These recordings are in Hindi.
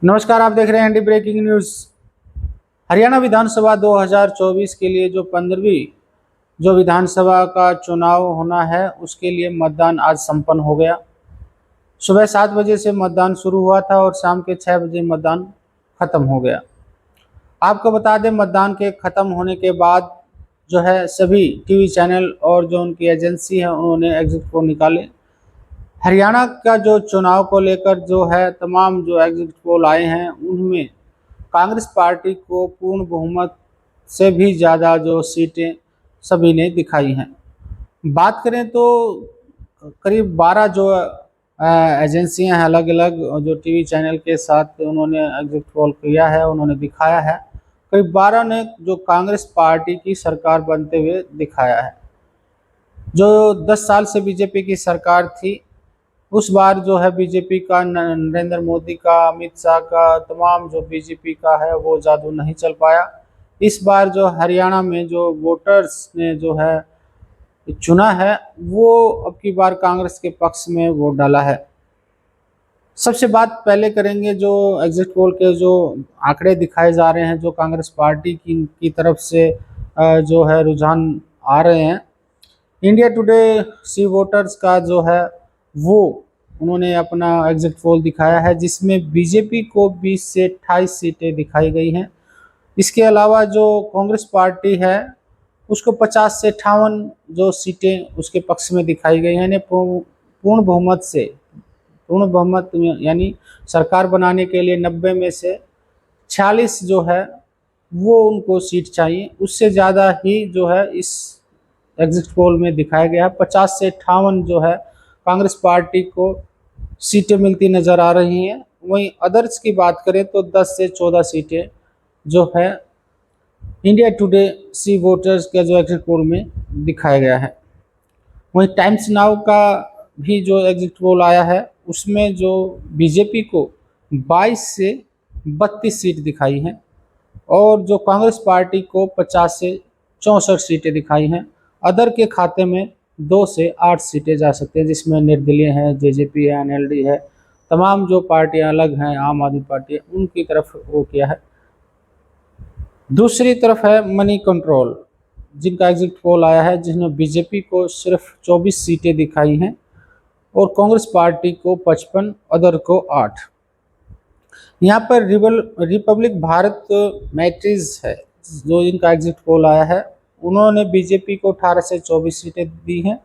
नमस्कार, आप देख रहे हैं एनडी ब्रेकिंग न्यूज। हरियाणा विधानसभा 2024 के लिए जो 15वीं जो विधानसभा का चुनाव होना है उसके लिए मतदान आज संपन्न हो गया। सुबह 7 बजे से मतदान शुरू हुआ था और शाम के 6 बजे मतदान खत्म हो गया। आपको बता दें, मतदान के खत्म होने के बाद जो है सभी टीवी चैनल और जो उनकी एजेंसी है उन्होंने एग्जिट पोल निकाले। हरियाणा का जो चुनाव को लेकर जो है तमाम जो एग्जिट पोल आए हैं उनमें कांग्रेस पार्टी को पूर्ण बहुमत से भी ज़्यादा जो सीटें सभी ने दिखाई हैं। बात करें तो करीब 12 जो एजेंसियां हैं अलग अलग जो टीवी चैनल के साथ उन्होंने एग्जिट पोल किया है, उन्होंने दिखाया है। करीब 12 ने जो कांग्रेस पार्टी की सरकार बनते हुए दिखाया है। जो 10 साल से बीजेपी की सरकार थी उस बार जो है बीजेपी का नरेंद्र मोदी का, अमित शाह का, तमाम जो बीजेपी का है वो जादू नहीं चल पाया। इस बार जो हरियाणा में जो वोटर्स ने जो है चुना है वो अब की बार कांग्रेस के पक्ष में वोट डाला है। सबसे बात पहले करेंगे जो एग्जिट पोल के जो आंकड़े दिखाए जा रहे हैं, जो कांग्रेस पार्टी की तरफ से जो है रुझान आ रहे हैं। इंडिया टुडे सी वोटर्स का जो है वो उन्होंने अपना एग्जिट पोल दिखाया है जिसमें बीजेपी को 20 से 28 सीटें दिखाई गई हैं। इसके अलावा जो कांग्रेस पार्टी है उसको 50 से 58 जो सीटें उसके पक्ष में दिखाई गई हैं। यानी पूर्ण बहुमत से, पूर्ण बहुमत यानी सरकार बनाने के लिए 90 में से 46 जो है वो उनको सीट चाहिए। उससे ज़्यादा ही जो है इस एग्जिट पोल में दिखाया गया है। 50 से 58 जो है कांग्रेस पार्टी को सीटें मिलती नज़र आ रही हैं। वहीं अदर्स की बात करें तो 10 से 14 सीटें जो है इंडिया टुडे सी वोटर्स के जो एग्जिट पोल में दिखाया गया है। वहीं टाइम्स नाउ का भी जो एग्जिट पोल आया है उसमें जो बीजेपी को 22 से 32 सीट दिखाई हैं और जो कांग्रेस पार्टी को 50 से 64 सीटें दिखाई हैं। अदर के खाते में 2 से 8 सीटें जा सकते हैं जिसमें निर्दलीय है, जेजेपी है, एनएलडी है, तमाम जो पार्टियां अलग हैं, आम आदमी पार्टी है, उनकी तरफ वो किया है। दूसरी तरफ है मनी कंट्रोल, जिनका एग्जिट पोल आया है जिसमें बीजेपी को सिर्फ 24 सीटें दिखाई हैं और कांग्रेस पार्टी को 55, अदर को 8। यहाँ पर रिपब्लिक भारत मैट्रिज है जो इनका एग्जिट पोल आया है, उन्होंने बीजेपी को 18 से 24 सीटें दी हैं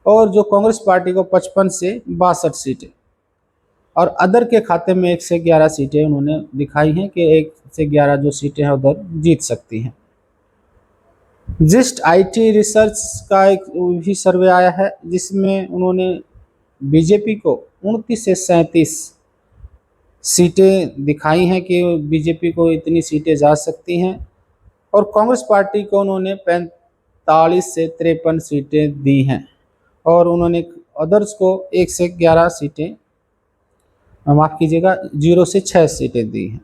और जो कांग्रेस पार्टी को 55 से 62 सीटें और अदर के खाते में 1 से 11 सीटें उन्होंने दिखाई हैं कि 1 से 11 जो सीटें हैं उधर जीत सकती हैं। जिस्ट आईटी रिसर्च का एक भी सर्वे आया है जिसमें उन्होंने बीजेपी को 29 से 37 सीटें दिखाई हैं कि बीजेपी को इतनी सीटें जा सकती हैं और कांग्रेस पार्टी को उन्होंने 45 से 53 सीटें दी हैं और उन्होंने अदर्स को 1 से 11 सीटें, माफ़ कीजिएगा, 0 से 6 सीटें दी हैं।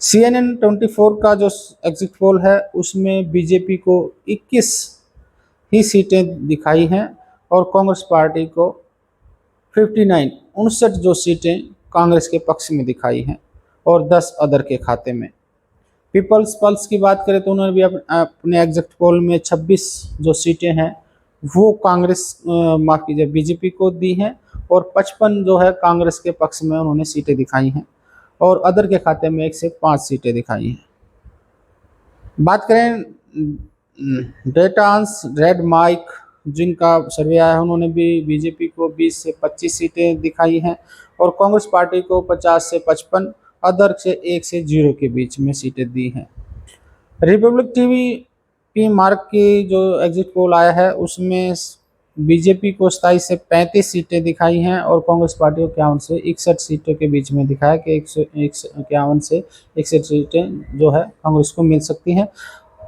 CNN 24 का जो एग्जिट पोल है उसमें बीजेपी को 21 ही सीटें दिखाई हैं और कांग्रेस पार्टी को 59 जो सीटें कांग्रेस के पक्ष में दिखाई हैं और 10 अदर के खाते में। पीपल्स पल्स की बात करें तो उन्होंने भी अपने एग्जिट पोल में 26 जो सीटें हैं वो कांग्रेस, माफ़ कीजिए, बीजेपी को दी हैं और 55 जो है कांग्रेस के पक्ष में उन्होंने सीटें दिखाई हैं और अदर के खाते में 1 से 5 सीटें दिखाई हैं। बात करें डेटांस रेड माइक, जिनका सर्वे आया है, उन्होंने भी बीजेपी को 20 से 25 सीटें दिखाई हैं और कांग्रेस पार्टी को 50 से 55, अदर से 1 से 0 के बीच में सीटें दी हैं। रिपब्लिक टीवी पी मार्क की जो एग्जिट पोल आया है उसमें बीजेपी को 27 से 35 सीटें दिखाई हैं और कांग्रेस पार्टी को 51 से 61 सीटों के बीच में दिखाया कि 51 से 61 सीटें जो है कांग्रेस को मिल सकती हैं।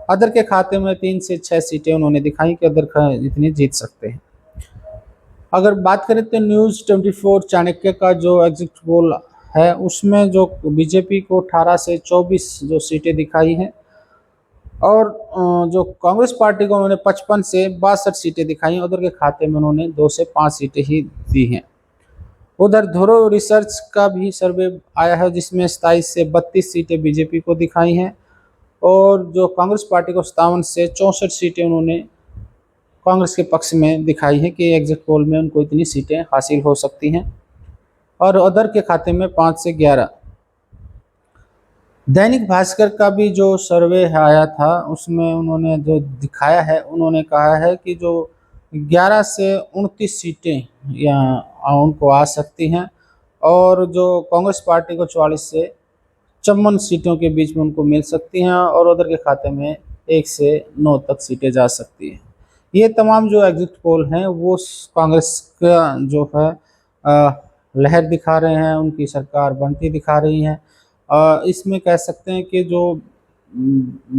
अदर के खाते में 3 से 6 सीटें उन्होंने दिखाई कि अदर इतनी जीत सकते हैं। अगर बात करें तो न्यूज़ 24 चाणक्य का जो एग्जिट पोल है उसमें जो बीजेपी को 18 से 24 जो सीटें दिखाई हैं और जो कांग्रेस पार्टी को उन्होंने 55 से 62 सीटें दिखाई, उधर के खाते में उन्होंने 2 से 5 सीटें ही दी हैं। उधर ध्रुव रिसर्च का भी सर्वे आया है जिसमें 27 से 32 सीटें बीजेपी को दिखाई हैं और जो कांग्रेस पार्टी को 57 से 64 सीटें उन्होंने कांग्रेस के पक्ष में दिखाई है कि एग्जिट पोल में उनको इतनी सीटें हासिल हो सकती हैं और अदर के खाते में 5 से 11। दैनिक भास्कर का भी जो सर्वे आया था उसमें उन्होंने जो दिखाया है, उन्होंने कहा है कि जो 11 से 29 सीटें या उनको आ सकती हैं और जो कांग्रेस पार्टी को 44 से 54 सीटों के बीच में उनको मिल सकती हैं और उधर के खाते में 1 से 9 तक सीटें जा सकती हैं। ये तमाम जो एग्जिट पोल हैं वो कांग्रेस का जो है लहर दिखा रहे हैं, उनकी सरकार बनती दिखा रही है। इसमें कह सकते हैं कि जो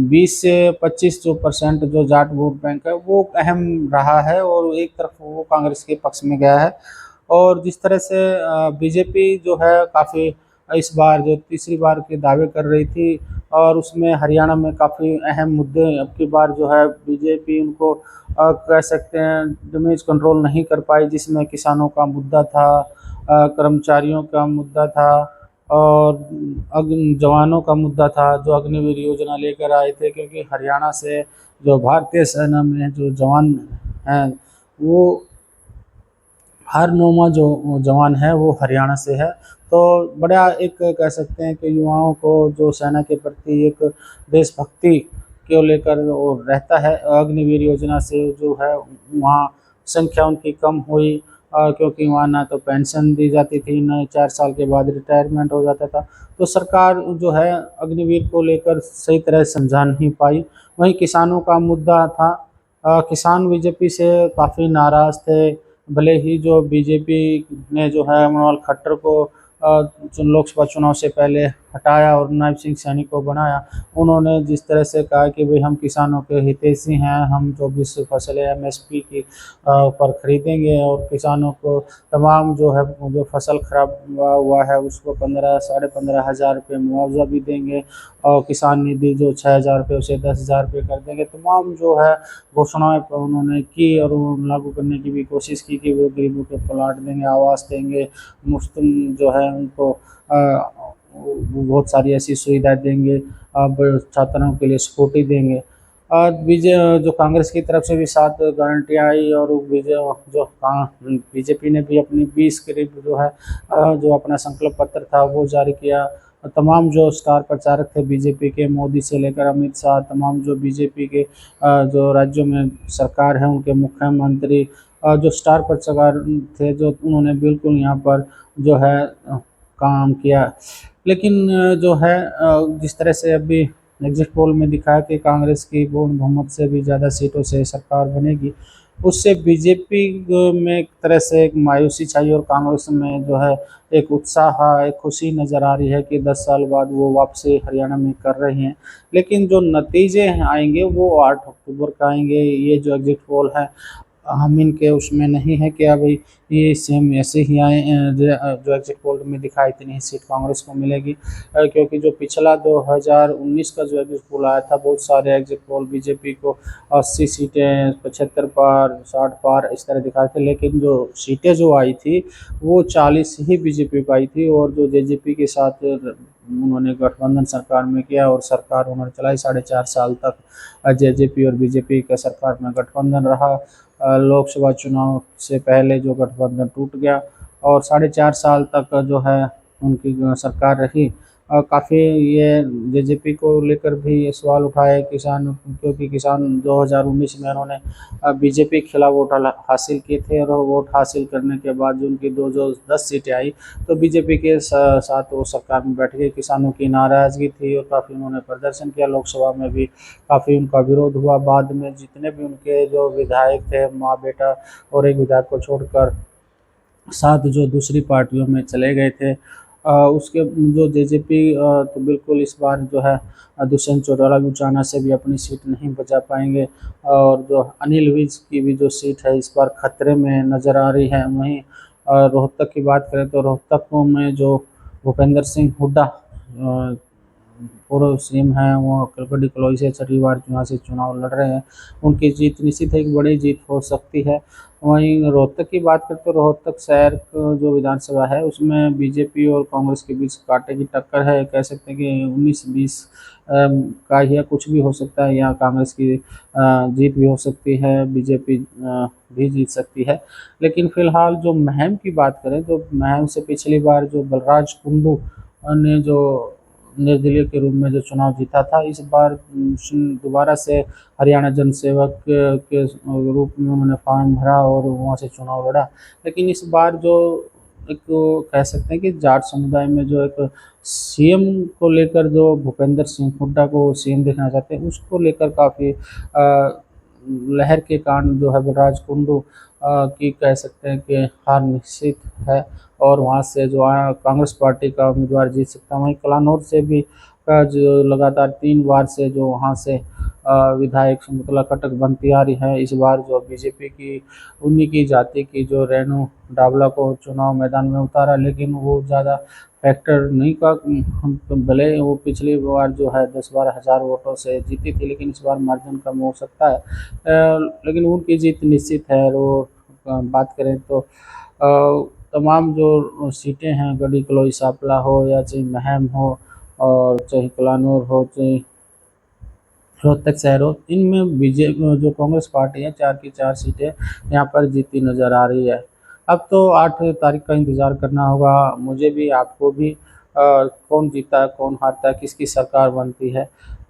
20 से 25 जो परसेंट जो जाट वोट बैंक है वो अहम रहा है और एक तरफ वो कांग्रेस के पक्ष में गया है और जिस तरह से बीजेपी जो है काफ़ी इस बार जो तीसरी बार के दावे कर रही थी और उसमें हरियाणा में काफ़ी अहम मुद्दे अब की बार जो है बीजेपी उनको कह सकते हैं डैमेज कंट्रोल नहीं कर पाई, जिसमें किसानों का मुद्दा था, कर्मचारियों का मुद्दा था और जवानों का मुद्दा था जो अग्निवीर योजना लेकर आए थे, क्योंकि हरियाणा से जो भारतीय सेना में जो जवान हैं वो हर नौवां जो जवान है वो हरियाणा से है। तो बड़ा एक कह सकते हैं कि युवाओं को जो सेना के प्रति एक देशभक्ति को लेकर वो रहता है। अग्निवीर योजना से जो है वहाँ संख्या उनकी कम हुई क्योंकि वहाँ ना तो पेंशन दी जाती थी, ना 4 साल के बाद रिटायरमेंट हो जाता था। तो सरकार जो है अग्निवीर को लेकर सही तरह समझा नहीं पाई। वहीं किसानों का मुद्दा था, किसान बीजेपी से काफ़ी नाराज़ थे। भले ही जो बीजेपी ने जो है मनोहर खट्टर को लोकसभा चुनाव से पहले हटाया और नैब सिंह सैनी को बनाया, उन्होंने जिस तरह से कहा कि भाई हम किसानों के हितैषी हैं, हम जो भी फसलें एमएसपी की पर खरीदेंगे और किसानों को तमाम जो है जो फसल खराब हुआ है उसको 15 साढ़े 15,000 रुपये मुआवजा भी देंगे और किसान निधि जो 6,000 रुपये उसे 10,000 रुपये कर देंगे। तमाम जो है घोषणाएं उन्होंने की और वो लागू करने की भी कोशिश की कि वो गरीबों के प्लाट देंगे, आवास देंगे, मुफ्त जो है उनको बहुत सारी ऐसी सुविधाएं देंगे, अब छात्रों के लिए स्कूटी देंगे। और जो कांग्रेस की तरफ से भी 7 गारंटियाँ आई और बीजेपी ने भी अपनी 20 करीब जो है जो अपना संकल्प पत्र था वो जारी किया। तमाम जो स्टार प्रचारक थे बीजेपी के, मोदी से लेकर अमित शाह, तमाम जो बीजेपी के जो राज्यों में सरकार है उनके मुख्यमंत्री जो स्टार प्रचारक थे, जो उन्होंने बिल्कुल यहाँ पर जो है काम किया। लेकिन जो है जिस तरह से अभी एग्जिट पोल में दिखाया कि कांग्रेस की पूर्ण बहुमत से भी ज़्यादा सीटों से सरकार बनेगी, उससे बीजेपी में एक तरह से एक मायूसी छाई और कांग्रेस में जो है एक उत्साह, एक खुशी नज़र आ रही है कि 10 साल बाद वो वापसी हरियाणा में कर रहे हैं। लेकिन जो नतीजे आएंगे वो 8 अक्टूबर का आएंगे। ये जो एग्जिट पोल है हम इनके उसमें नहीं है कि भाई ये सेम ऐसे ही आए जो एग्जिट पोल में दिखा इतनी ही सीट कांग्रेस को मिलेगी, क्योंकि जो पिछला 2019 का जो एग्जिट पोल आया था बहुत सारे एग्जिट पोल बीजेपी को 80 सीटें 75 पार 60 पार इस तरह दिखाए थे, लेकिन जो सीटें जो आई थी वो 40 ही बीजेपी को आई थी और जो जेजेपी के साथ उन्होंने गठबंधन सरकार में किया और सरकार उन्होंने चलाई 4.5 साल तक जेजेपी और बीजेपी का सरकार में गठबंधन रहा। लोकसभा चुनाव से पहले जो गठबंधन टूट गया और 4.5 साल तक जो है उनकी सरकार रही। काफ़ी ये जेजेपी को लेकर भी ये सवाल उठाए किसान, क्योंकि किसान 2019 में उन्होंने बीजेपी के खिलाफ वोट हासिल किए थे और वोट हासिल करने के बाद जो उनकी 10 सीटें आई तो बीजेपी के साथ वो सरकार में बैठ गए। किसानों की नाराज़गी थी और काफ़ी उन्होंने प्रदर्शन किया, लोकसभा में भी काफ़ी उनका विरोध हुआ। बाद में जितने भी उनके जो विधायक थे, माँ बेटा और एक विधायक को छोड़कर 7 जो दूसरी पार्टियों में चले गए थे, उसके जो जेजेपी तो बिल्कुल इस बार जो है दुष्यंत चौटाला गुचाना से भी अपनी सीट नहीं बचा पाएंगे और जो अनिल विज की भी जो सीट है इस बार खतरे में नज़र आ रही है। वहीं रोहतक की बात करें तो रोहतक में जो भूपेंद्र सिंह हुड्डा पूर्व सीएम हैं वो गढ़ी कलौई से छठी बार यहाँ से चुनाव लड़ रहे हैं, उनकी जीत निश्चित है, एक बड़ी जीत हो सकती है। वहीं रोहतक की बात करें तो रोहतक शहर जो विधानसभा है उसमें बीजेपी और कांग्रेस के बीच कांटे की टक्कर है, कह सकते हैं कि 19-20 का या कुछ भी हो सकता है, या कांग्रेस की जीत भी हो सकती है, बीजेपी भी जीत सकती है। लेकिन फिलहाल जो महम की बात करें तो महम से पिछली बार जो बलराज कुंडू ने जो निर्दलीय के रूप में जो चुनाव जीता था, इस बार दोबारा से हरियाणा जन सेवक के रूप में उन्होंने फॉर्म भरा और वहाँ से चुनाव लड़ा। लेकिन इस बार जो एक कह सकते हैं कि जाट समुदाय में जो एक सीएम को लेकर जो भूपेंद्र सिंह हुड्डा को सीएम देखना चाहते हैं, उसको लेकर काफ़ी लहर के कारण जो है बलराज कुंडू की कह सकते हैं कि हार निश्चित है, और वहाँ से जो कांग्रेस पार्टी का उम्मीदवार जीत सकता है। वहीं कलानौर से भी का जो लगातार 3 बार से जो वहाँ से विधायक शकुंतला खट्टक बनती आ रही है, इस बार जो बीजेपी की उन्हीं की जाति की जो रेणु डावला को चुनाव मैदान में उतारा, लेकिन वो ज़्यादा फैक्टर नहीं का, तो भले वो पिछली बार जो है 10-12 हज़ार वोटों से जीती थी, लेकिन इस बार मार्जिन कम हो सकता है, लेकिन उनकी जीत निश्चित है। और वो बात करें तो तमाम जो सीटें हैं, गढ़ी कलौई सांपला हो या चाहे महम हो और चाहे कलानौर हो चाहे रोहतक शहर हो, इनमें बीजेपी जो कांग्रेस पार्टी है 4 की 4 सीटें यहाँ पर जीती नज़र आ रही है। अब तो 8 तारीख का इंतज़ार करना होगा, मुझे भी आपको भी, कौन जीता है कौन हारता है, किसकी सरकार बनती है।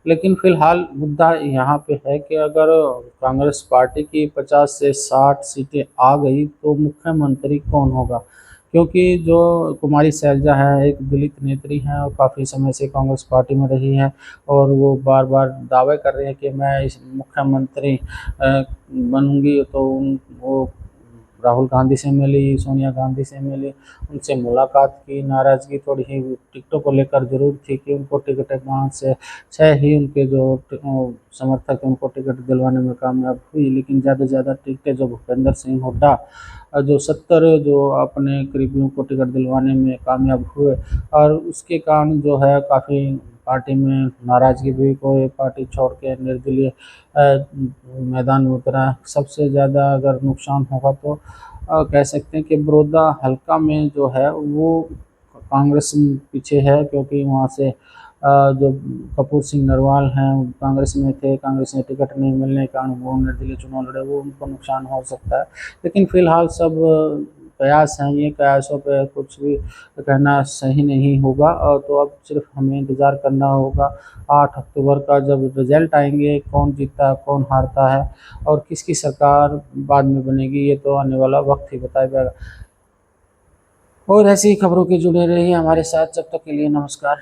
लेकिन फ़िलहाल मुद्दा यहाँ पे है कि अगर कांग्रेस पार्टी की 50 से 60 सीटें आ गई तो मुख्यमंत्री कौन होगा? क्योंकि जो कुमारी शैलजा है एक दलित नेत्री हैं और काफ़ी समय से कांग्रेस पार्टी में रही हैं, और वो बार-बार दावे कर रहे हैं कि मैं इस मुख्यमंत्री बनूँगी, तो वो राहुल गांधी से मिली, सोनिया गांधी से मिली, उनसे मुलाकात की, नाराज़गी थोड़ी ही टिकटों को लेकर ज़रूर थी कि उनको टिकट 5 से 6 ही उनके जो समर्थक हैं उनको टिकट दिलवाने में कामयाब हुई, लेकिन ज़्यादा से ज़्यादा टिकटें जो भूपेंद्र सिंह हुड्डा जो 70 जो अपने करीबियों को टिकट दिलवाने में कामयाब हुए, और उसके कारण जो है काफ़ी पार्टी में नाराज़गी भी, कोई पार्टी छोड़ के निर्दलीय मैदान में उतरा। सबसे ज़्यादा अगर नुकसान होगा तो कह सकते हैं कि बड़ौदा हल्का में जो है वो कांग्रेस पीछे है, क्योंकि वहाँ से जो कपूर सिंह नरवाल हैं कांग्रेस में थे, कांग्रेस ने टिकट नहीं मिलने के कारण वो निर्दलीय चुनाव लड़े, वो उनको नुकसान हो सकता है। लेकिन फ़िलहाल सब कयास हैं, ये कयासों पे कुछ भी कहना सही नहीं होगा, तो अब सिर्फ हमें इंतज़ार करना होगा 8 अक्टूबर का, जब रिज़ल्ट आएंगे कौन जीतता है कौन हारता है और किसकी सरकार बाद में बनेगी, ये तो आने वाला वक्त ही बताएगा। और ऐसी ही खबरों के जुड़े रहिए हमारे साथ, जब तक के लिए नमस्कार।